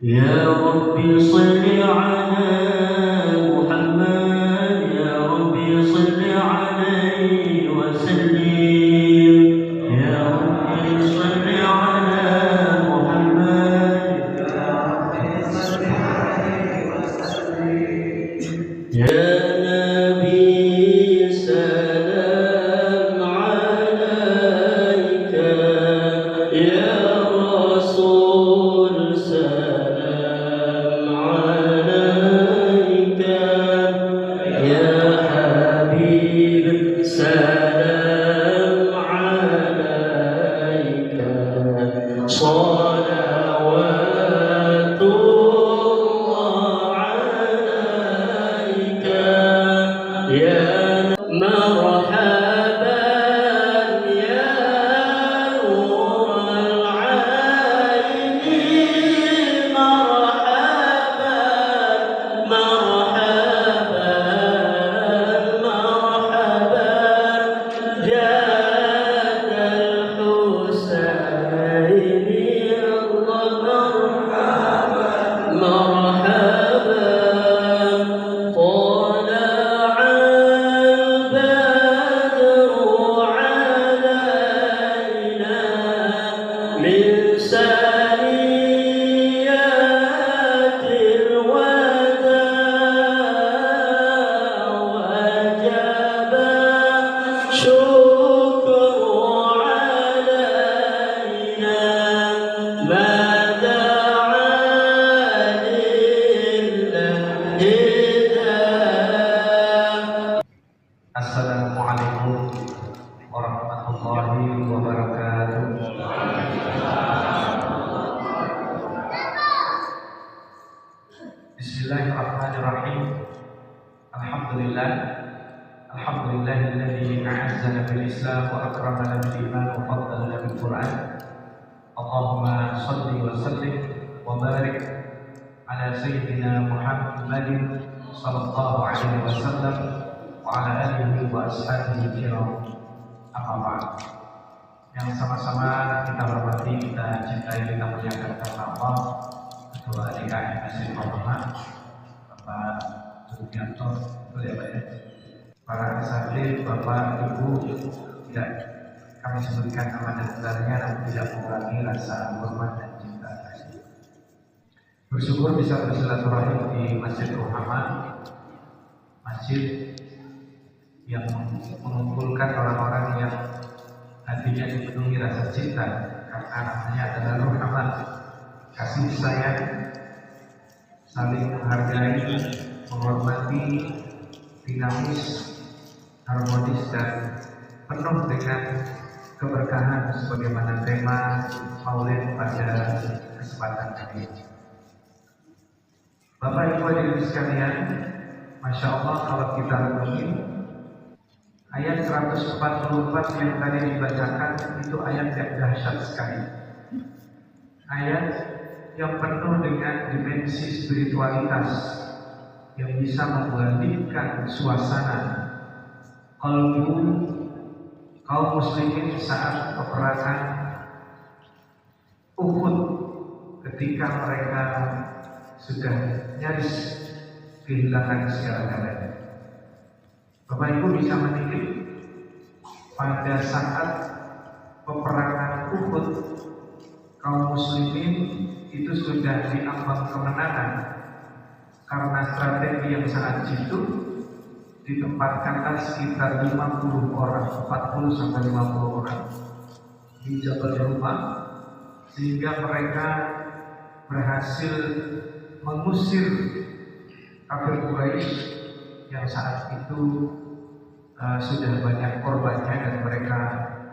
يا رب صل على محمد يا رب صل عليه وسلم يا رب صل على محمد يا رب صل عليه وسلم يا نبي سلام عليك يا رسول سلام عليك يا حبيب سلام عليك صلوات الله عليك يا مرحبا يا نور العين مرحبا مرحبا مرحبا جاد الحسين الله مرحبا مرحبا طلع البدر علينا من ثنيات الوداع وجب الشكر علينا ما دعا لله هداه. Assalamualaikum warahmatullahi wabarakatuh. Bismillahirrahmanirrahim. Alhamdulillah. Alhamdulillahilladzi a'azzana bil Islam wa akramana bil iman wa faddalana bil Qur'an. Allahumma shalli wa sallim wa barik ala sayyidina Muhammadin sallallahu alaihi wasallam wa ala alihi wa ashabihi kiram. Amma ba'd. Yang sama-sama kita hormati, kita cintai, kita muliakan karena Allah, Ketua DKM Masjid Muhammad Bapak Sugianto, para asatidz, Bapak Ibu, tidak kami sebutkan nama dan gelarnya, namun tidak mengurangi rasa hormat dan cinta kasih. Bersyukur bisa bersilaturahim di Masjid Muhammad, masjid yang mengumpulkan orang-orang yang hatinya dipenuhi rasa cinta, karena namanya adalah rahmat, kasih sayang, saling menghargai, menghormati, dinamis, harmonis dan penuh dengan keberkahan sebagaimana tema Maulid pada kesempatan kali ini. Bapak Ibu hadirin sekalian, Masya Allah, kalau kita renungi ayat 144 yang tadi dibacakan, itu ayat yang dahsyat sekali. Ayat yang penuh dengan dimensi spiritualitas yang bisa membalikkan suasana kalbu kaum muslimin saat peperangan Uhud, ketika mereka sudah nyaris kehilangan segala-galanya. Bapak Ibu bisa menilai pada saat peperangan Uhud, kaum muslimin itu sudah diambang kemenangan karena strategi yang saat itu ditempatkanlah sekitar 50 orang, 40 sampai 50 orang di Jabal Rumah, sehingga mereka berhasil mengusir kafir Quraisy yang saat itu sudah banyak korbannya dan mereka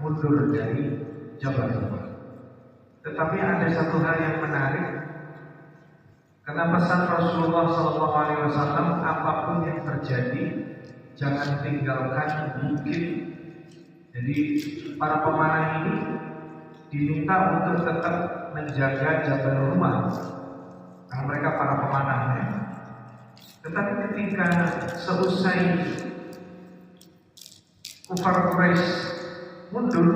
mundur dari Jabal Rumah. Tetapi ada satu hal yang menarik, karena pesan Rasulullah SAW, apapun yang terjadi jangan tinggalkan bukit. Jadi para pemanah ini diminta untuk tetap menjaga Jabal Rumah karena mereka para pemanahnya. Tetapi ketika seusai kufar Quraisy mundur,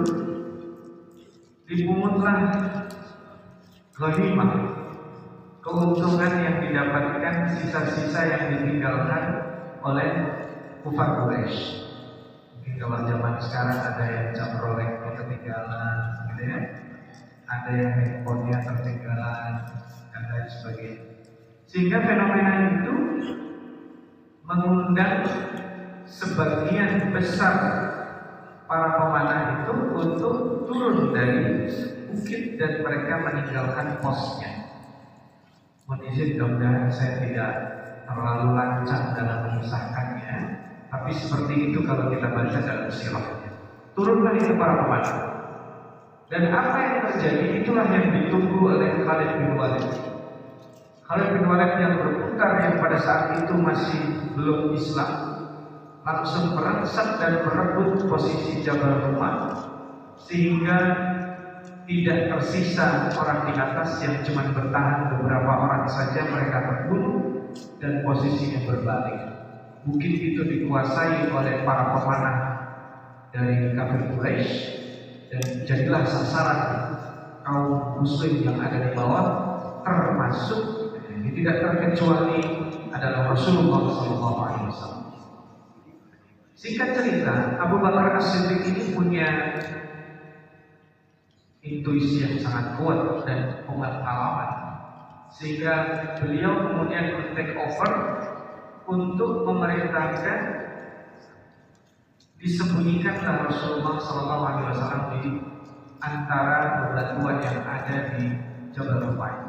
dipungutlah ghanimah, keuntungan yang didapatkan, sisa-sisa yang ditinggalkan oleh kufar Quraisy. Mungkin kalau zaman sekarang ada yang jam Rolexnya ketinggalan, gitu ya, ada yang handphonenya ketinggalan dan lain sebagainya. Sehingga fenomena itu mengundang sebagian besar para pemanah itu untuk turun dari bukit dan mereka meninggalkan posnya. Mohon izin, mudah-mudahan saya tidak terlalu lancang dalam mengisahkannya, tapi seperti itu kalau kita baca dalam sirahnya. Turunlah itu para pemanah. Dan apa yang terjadi itulah yang ditunggu oleh Khalid bin Walid. Khalid bin Walid yang berputar yang pada saat itu masih belum Islam, langsung merangsek dan merebut posisi Jabal Rumah, sehingga tidak tersisa orang di atas, yang cuma bertahan beberapa orang saja mereka terbunuh dan posisinya berbalik. Bukit itu dikuasai oleh para pemanah dari kafir Quraisy dan jadilah sasaran kaum muslim yang ada di bawah, termasuk tidak terkecuali adalah Rasulullah SAW. Singkat cerita, Abu Bakar As-Siddiq ini punya intuisi yang sangat kuat dan pengalaman, sehingga beliau kemudian men-take over untuk memerintahkan disembunyikanlah Rasulullah SAW di antara bebatuan yang ada di Jabal Rumah.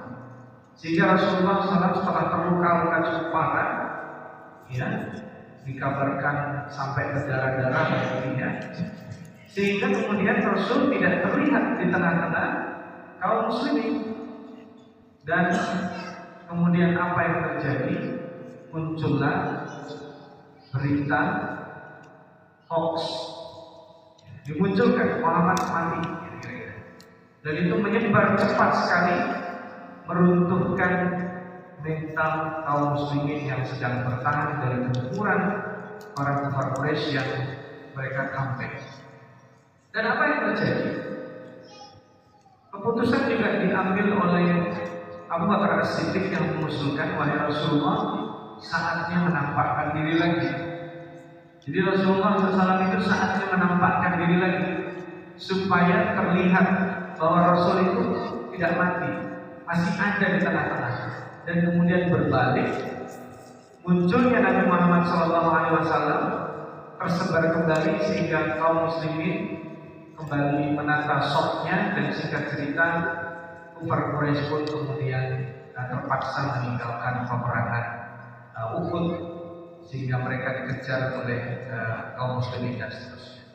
Sehingga Rasulullah SAW setelah terluka-luka cukup parah, ya, dikabarkan sampai berdarah-darah baginya, sehingga kemudian Rasul tidak terlihat di tengah-tengah kaum muslimin. Dan kemudian apa yang terjadi? Muncullah berita hoax, dimunculkan Muhammad mati, dan itu menyebar cepat sekali, meruntuhkan mental kaum muslimin yang sedang bertahan dari gempuran orang kafir Quraisy yang mereka comeback. Dan apa yang terjadi? Keputusan juga diambil oleh Abu Bakar As-Siddiq yang mengusulkan, wahai Rasulullah, saatnya menampakkan diri lagi. Jadi Rasulullah SAW itu saatnya menampakkan diri lagi, supaya terlihat bahwa Rasul itu tidak mati, masih ada di tengah-tengah. Dan kemudian berbalik, munculnya Nabi Muhammad SAW tersebar kembali, sehingga kaum muslimin kembali menata sofnya, dan singkat cerita kufar Quraisy pun kemudian terpaksa meninggalkan peperangan Uhud, sehingga mereka dikejar oleh kaum muslimin dan seterusnya.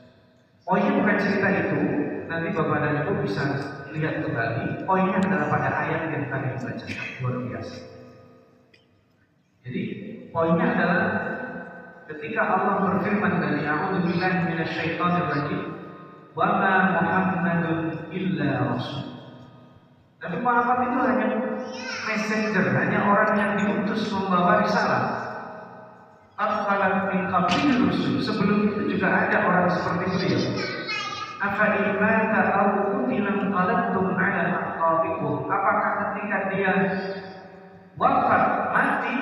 Poinnya bukan cerita itu, nanti Bapak dan Ibu bisa lihat kembali. Poinnya adalah pada ayat yang tadi dibacakan, luar biasa. Jadi poinnya adalah ketika Allah berfirman dari A'udzubillahi minasyaitonirrajim, wa ma Muhammadun illa rasul. Tapi Muhammad itu hanya messenger, hanya orang yang diutus membawa risalah. Al-Qalam min qablil rusul. Sebelum itu juga ada orang seperti beliau. Afa imata aw qutilan qalabtum ala aqabikum. Apakah ketika dia wafat, mati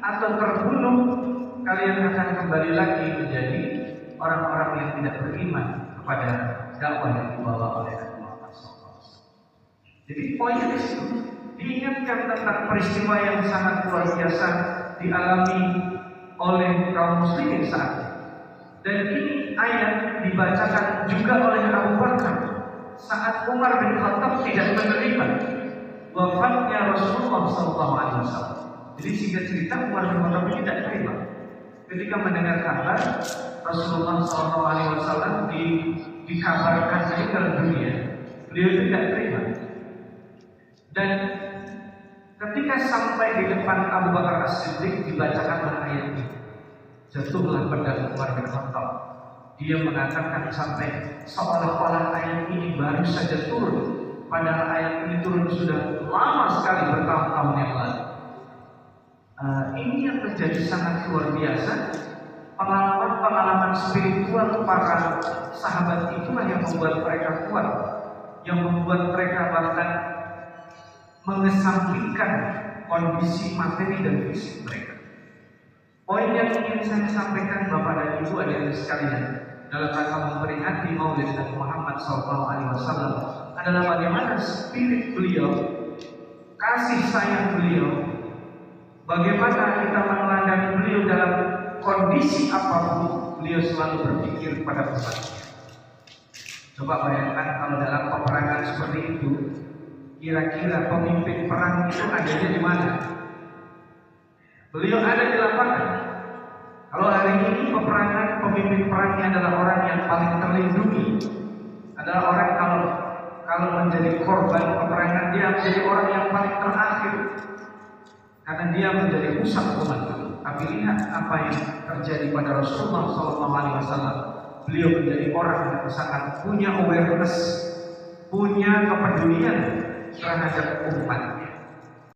atau terbunuh, kalian akan kembali lagi menjadi orang-orang yang tidak beriman kepada dakwah yang dibawa oleh Nabi Muhammad SAW. Jadi poinnya di situ diingatkan tentang peristiwa yang sangat luar biasa dialami oleh kaum muslimin saat ini. Dan ini ayat dibacakan juga oleh Abu Bakar saat Umar bin Khattab tidak menerima wafatnya Rasulullah SAW. Jadi singkat cerita, Umar bin Khattab tidak terima ketika mendengar kabar Rasulullah SAW dikabarkan meninggal dunia. Beliau tidak terima. Dan ketika sampai di depan Abu Bakar As-Siddiq, dibacakanlah ayat ini. Jatuhlah pedang Umar bin Khattab. Dia mengatakan sampai seolah-olah ayat ini baru saja turun, padahal ayat ini turun sudah lama sekali, bertahun-tahun yang lalu. Ini yang menjadi sangat luar biasa. Pengalaman-pengalaman spiritual para sahabat itulah yang membuat mereka kuat, yang membuat mereka bahkan mengesampingkan kondisi materi dan fisik mereka. Poin yang ingin saya sampaikan Bapak dan Ibu hadirin sekalian dalam rangka memperingati Maulid Nabi Muhammad SAW adalah bagaimana spirit beliau, kasih sayang beliau, bagaimana kita meneladani beliau dalam kondisi apapun, beliau selalu berpikir pada umatnya. Coba bayangkan kalau dalam peperangan seperti itu, kira-kira pemimpin perang itu adanya di mana? Beliau ada di lapangan. Kalau hari ini peperangan, pemimpin perangnya adalah orang yang paling terlindungi, adalah orang kalau menjadi korban peperangan, dia menjadi orang yang paling terakhir karena dia menjadi pusat umat. Tapi lihat apa yang terjadi pada Rasulullah SAW. Beliau menjadi orang yang sangat punya awareness, punya kepedulian terhadap umatnya.